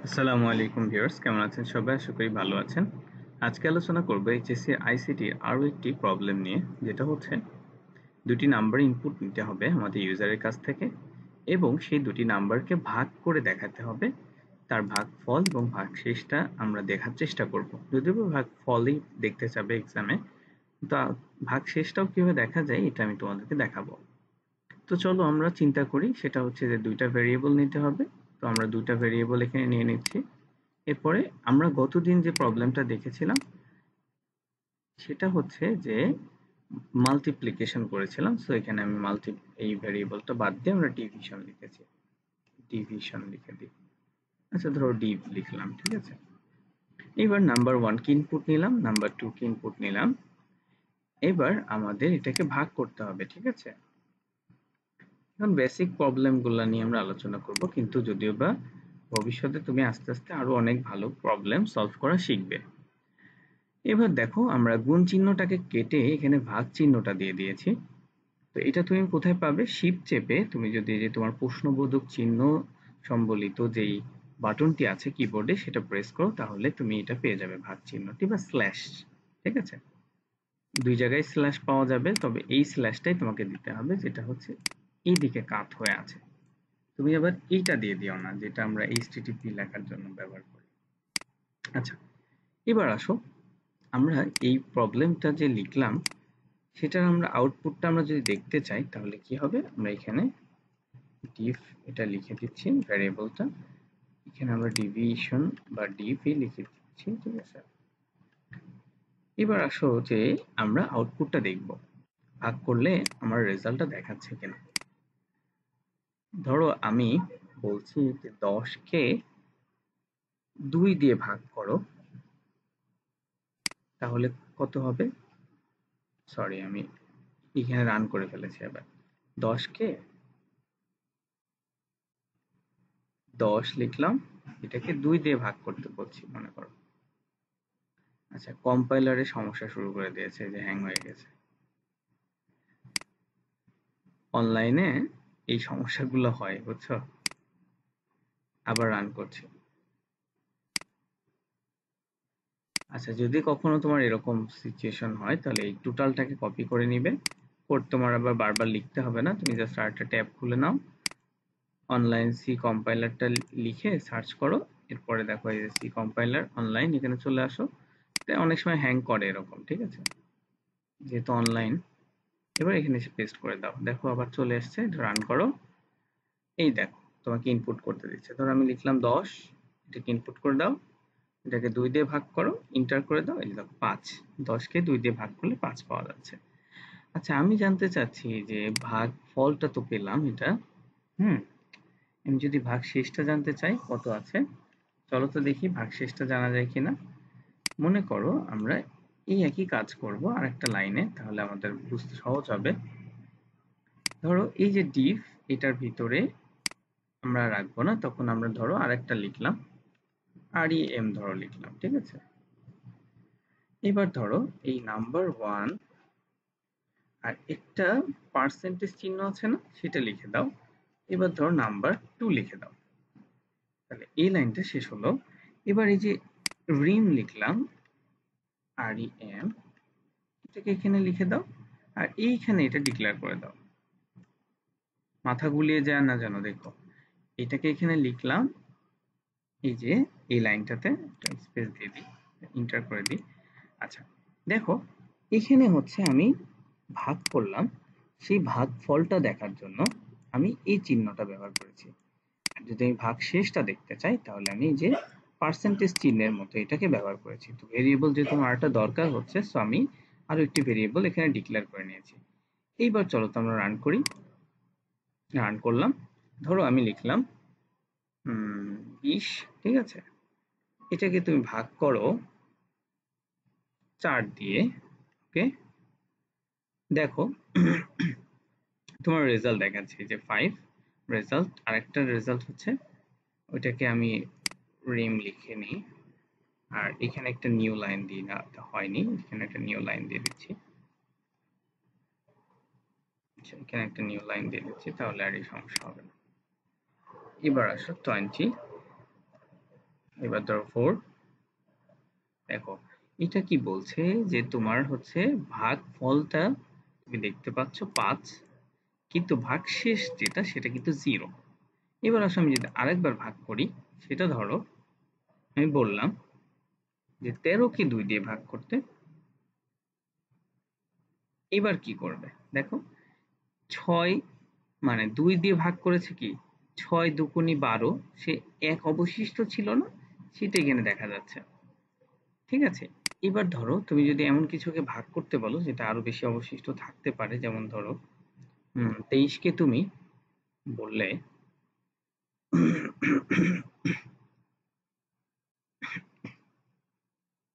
আসসালামু আলাইকুম ভিউয়ার্স, কেমন আছেন সবাই? আশা করি ভালো আছেন। আজকে আলোচনা করব এইচএসসি আইসিটির আরও একটি প্রবলেম নিয়ে, যেটা হচ্ছে দুটি নাম্বার ইনপুট নিতে হবে আমাদের ইউজারের কাছ থেকে এবং সেই দুটি নাম্বারকে ভাগ করে দেখাতে হবে। তার ভাগফল এবং ভাগশেষটা আমরা দেখার চেষ্টা করব। যদিও ভাগফলই দেখতে চাবে এক্সামে, তা ভাগশেষটাও কিভাবে দেখা যায় এটা আমি তোমাদেরকে দেখাবো। তো চলো আমরা চিন্তা করি, সেটা হচ্ছে যে দুইটা ভেরিয়েবল নিতে হবে। তো আমরা দুইটা ভেরিয়েবল এখানে নিয়ে নিচ্ছি। এরপরে আমরা গতদিন যে প্রবলেমটা দেখেছিলাম সেটা হচ্ছে যে মাল্টিপ্লিকেশন করেছিলাম। সো এখানে আমি এই ভেরিয়েবলটা বাদ দিয়ে আমরা ডিভিশন লিখেছি। ডিভিশন লিখে দিই। আচ্ছা, ধরো ডিভ লিখলাম, ঠিক আছে। এবার নাম্বার 1 কে ইনপুট নিলাম, নাম্বার 2 কে ইনপুট নিলাম। এবার আমাদের এটাকে ভাগ করতে হবে, ঠিক আছে। এখন বেসিক প্রবলেমগুলো নিয়ে আমরা আলোচনা করব, কিন্তু যদিও বা ভবিষ্যতে তুমি আস্তে আস্তে আরো অনেক ভালো প্রবলেম সলভ করা শিখবে। এবার দেখো, আমরা গুণ চিহ্নটাকে কেটে এখানে ভাগ চিহ্নটা দিয়ে দিয়েছি। তো এটা তুমি কোথায় পাবে? শিফট চেপে তুমি যদি যে তোমার প্রশ্নবোধক চিহ্ন সম্বলিত যেই বাটনটি আছে কিবোর্ডে সেটা প্রেস করো, তাহলে তুমি এটা পেয়ে যাবে, ভাগ চিহ্নটি বা স্ল্যাশ। ঠিক আছে, দুই জায়গায় স্ল্যাশ পাওয়া যাবে, তবে এই স্ল্যাশটাই তোমাকে দিতে হবে, যেটা হচ্ছে এই দিকে কাত হয়ে আছে। তুমি আবার এইটা দিয়ে দিও না, যেটা আমরা এইচটিটিপি লেখার জন্য ব্যবহার করি। আচ্ছা, এবার আসো, আমরা এই প্রবলেমটা যে লিখলাম সেটার আমরা আউটপুটটা আমরা যদি দেখতে চাই তাহলে কি হবে? আমরা এখানে ডিভ এটা লিখে দিচ্ছি, ভ্যারিয়েবলটা এখানে আমরা ডিভিশন বা ডিভ লিখে দিচ্ছি, ঠিক আছে। এবার আসো যে আমরা আউটপুটটা দেখব, ভাগ করলে আমার রেজাল্টটা দেখাচ্ছে কিনা। ধরো আমি বলছি যে 10 কে 2 দিয়ে ভাগ করো, তাহলে কত হবে? সরি, আমি এখানে রান করে ফেলেছি। আবার 10 কে 10 লিখলাম, এটাকে 2 দিয়ে ভাগ করতে বলছি মনে করো। আচ্ছা, কম্পাইলারে সমস্যা শুরু করে দিয়েছে, যে হ্যাং হয়ে গেছে। অনলাইনে এই সমস্যাগুলো হয়, বুঝছো। আবার রান করছি। আচ্ছা, যদি কখনো তোমার এরকম সিচুয়েশন হয় তাহলে এই টোটালটাকে কপি করে নিবে। কোড তোমার আবার বারবার লিখতে হবে না, তুমি জাস্ট আরেকটা ট্যাব খুলে নাও, অনলাইন সি কম্পাইলারটা লিখে সার্চ করো। এরপরে দেখো এই যে সি কম্পাইলার অনলাইন, এখানে চলে আসো। অনেক সময় হ্যাং করে এরকম, ঠিক আছে, যেহেতু অনলাইন। এবার এখানে এসে পেস্ট করে দাও, দেখো আবার চলে এসছে। রান করো, এই দেখো তোমাকে ইনপুট করতে দিচ্ছে। ধরো আমি লিখলাম 10, এটাকে ইনপুট করে দাও, এটাকে 2 দিয়ে ভাগ করো, এন্টার করে দাও, এই দেখো 5। 10 কে 2 দিয়ে ভাগ করলে 5 পাওয়া যাচ্ছে। আচ্ছা, আমি জানতে চাচ্ছি যে ভাগ ফলটা তো পেলাম এটা, হুম, আমি যদি ভাগ শেষটা জানতে চাই কত আছে, চলো তো দেখি ভাগ শেষটা জানা যায় কিনা। মনে করো আমরা এই একই কাজ করব আরেকটা লাইনে, তাহলে আমাদের বুঝতে সহজ হবে। ধরো এই যে ডিভ, এটার ভিতরে আমরা রাখবো না, তখন আমরা ধরো আরেকটা লিখলাম, REM ধরো লিখলাম, ঠিক আছে। এবার ধরো এই নাম্বার 1 আর একটা পার্সেন্টেজ চিহ্ন আছে না, সেটা লিখে দাও। এবার ধরো নাম্বার 2 লিখে দাও, তাহলে এই লাইনটা শেষ হলো। এবার এই যে রিম লিখলাম, REM, এটাকে এখানে লিখে দাও, আর এইখানে এটা ডিক্লেয়ার করে দাও। মাথা গুলিয়ে যায় না যেন, দেখো এটাকে এখানে লিখলাম, এই যে এই লাইনটাতে স্পেস দিয়ে দিই, এন্টার করে দিই। আচ্ছা, দেখো এখানে হচ্ছে আমি ভাগ করলাম, সেই ভাগ ফলটা দেখার জন্য আমি এই চিহ্নটা ব্যবহার করেছি। যদি আমি ভাগ শেষটা দেখতে চাই তাহলে আমি যে পার্সেন্টেজ চিহ্নের মতো এটাকে ব্যবহার করেছি। তো ভেরিয়েবল যেহেতু আমার আরেকটা দরকার হচ্ছে, সো আমি আরো একটি ভেরিয়েবল এখানে ডিক্লেয়ার করে নিয়েছি। এইবার চলো তো আমরা রান করি। রান করলাম, ধরো আমি লিখলাম 20, ঠিক আছে। এটাকে তুমি ভাগ করো 4 দিয়ে, ওকে। দেখো তোমার রেজাল্ট দেখাচ্ছে যে 5 রেজাল্ট। আরেকটা রেজাল্ট হচ্ছে, ওইটাকে আমি রিম লিখে নিই, আর এখানে একটা নিউ লাইন দিই না, হয়নি, এখানে একটা নিউ লাইন দিয়ে দিচ্ছি। আচ্ছা, এখানে একটা নিউ লাইন দিয়ে দিচ্ছি, তাহলে আর এই সমস্যা হবে না। এবার আসো 20, এবার ধরো 4। দেখো এটা কি বলছে যে তোমার হচ্ছে ভাগ ফলটা তুমি দেখতে পাচ্ছ 5, কিন্তু ভাগশেষ যেটা সেটা কিন্তু 0। এবার আসলে আমি যদি আরেকবার ভাগ করি, সেটা ধরো আমি বললাম যে 13 কে 2 দিয়ে ভাগ করতে। এবার কি করবে দেখো, 6 মানে 2 দিয়ে ভাগ করেছে কি, 6 দুগুণী 12, সে 1 অবশিষ্ট ছিল না, সেটা এখানে দেখা যাচ্ছে। ঠিক আছে, এবার ধরো তুমি যদি এমন কিছুকে ভাগ করতে বলো যেটা আরো বেশি অবশিষ্ট থাকতে পারে, যেমন ধরো 23 কে তুমি বললে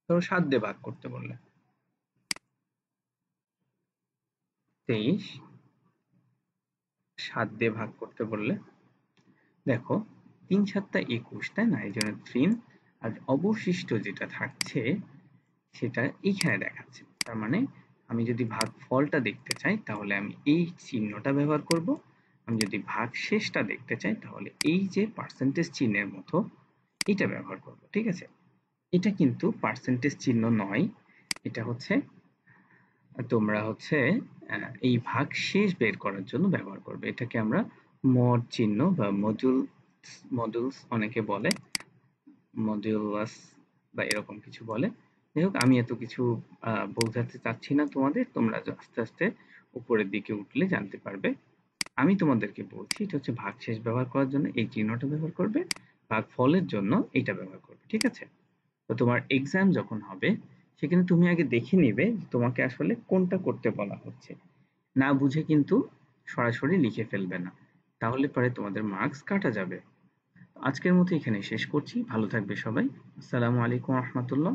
ধরো 7 দিয়ে ভাগ করতে বললে, 23 7 দিয়ে ভাগ করতে বললে, দেখো 3 7 21, তাই না? এই জন্য 3, আর অবশিষ্ট যেটা থাকছে সেটা এইখানে দেখাচ্ছে। তার মানে আমি যদি ভাগফলটা দেখতে চাই তাহলে আমি এই চিহ্নটা ব্যবহার করব। আমি যদি ভাগশেষটা দেখতে চাই তাহলে এই যে পার্সেন্টেজ চিহ্নের মতো এটা ব্যবহার করব। ঠিক আছে, এটা কিন্তু পার্সেন্টেজ চিহ্ন নয়, এটা হচ্ছে তোমরা হচ্ছে এই ভাগশেষ বের করার জন্য ব্যবহার করবে। এটাকে আমরা মড চিহ্ন বা মডুলস অনেকে বলে, মডিউলাস বা এরকম কিছু বলে। যাই হোক, আমি এত কিছু বোঝাতে চাচ্ছি না তোমাদের, তোমরা আস্তে আস্তে উপরের দিকে উঠলে জানতে পারবে। আমি তোমাদেরকে বলছি এটা হচ্ছে ভাগশেষ ব্যবহার করার জন্য এই চিহ্নটা ব্যবহার করবে, ভাগফলের জন্য এইটা ব্যবহার করবে। ঠিক আছে, তো তোমার এক্সাম যখন হবে সেখানে তুমি আগে দেখে নিবে তোমাকে আসলে কোনটা করতে বলা হচ্ছে, না বুঝে কিন্তু সরাসরি লিখে ফেলবে না, তাহলে পরে তোমাদের মার্কস কাটা যাবে। আজকের মতো এখানে শেষ করছি। ভালো থাকবে সবাই। আসসালামু আলাইকুম রহমতুল্লাহ।